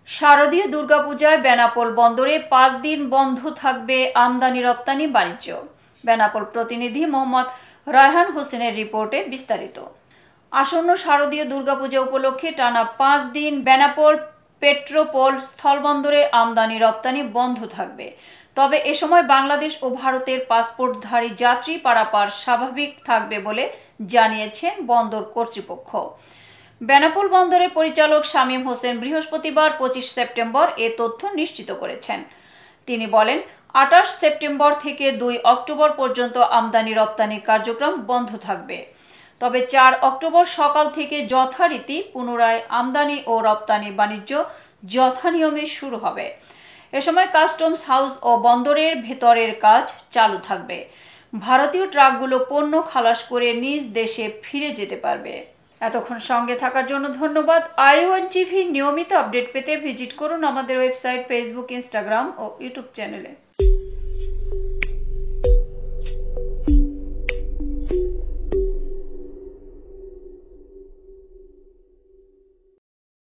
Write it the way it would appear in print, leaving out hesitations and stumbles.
শারদীয় দুর্গাপূজায় বেনাপোল বন্দরে 5 দিন বন্ধ থাকবে আমদানি রপ্তানি বাণিজ্য। বেনাপোল প্রতিনিধি মোহাম্মদ রায়হান হোসেনের রিপোর্টে বিস্তারিত। আসন্ন শারদীয় দুর্গাপূজা উপলক্ষে টানা 5 দিন বেনাপোল পেট্রোপোল স্থলবন্দরে আমদানি রপ্তানি বন্ধ থাকবে। তবে এ সময় বাংলাদেশ ও ভারতের পাসপোর্টধারী যাত্রী পারাপার স্বাভাবিক থাকবে বলে জানিয়েছেন বন্দর কর্তৃপক্ষ। বেনাপোল বন্দরের পরিচালক শামীম হোসেন বৃহস্পতিবার 25 সেপ্টেম্বর এ তথ্য নিশ্চিত করেছেন। তিনি বলেন, 28 সেপ্টেম্বর থেকে 2 অক্টোবর পর্যন্ত আমদানি রপ্তানি কার্যক্রম বন্ধ থাকবে। তবে 4 অক্টোবর সকাল থেকে যথারীতি পুনরায় আমদানি ও রপ্তানি বাণিজ্য যথানিয়মে শুরু হবে। এ সময় কাস্টমস হাউস ও বন্দরের ভেতরের কাজ চালু থাকবে। ভারতীয় ট্রাকগুলো পণ্য খালাস করে নিজ দেশে ফিরে যেতে পারবে। এতক্ষণ সঙ্গে থাকার জন্য ধন্যবাদ। i1 টিভি নিয়মিত আপডেট পেতে ভিজিট করুন আমাদের ওয়েবসাইট, ফেসবুক, ইনস্টাগ্রাম ও ইউটিউব চ্যানেলে।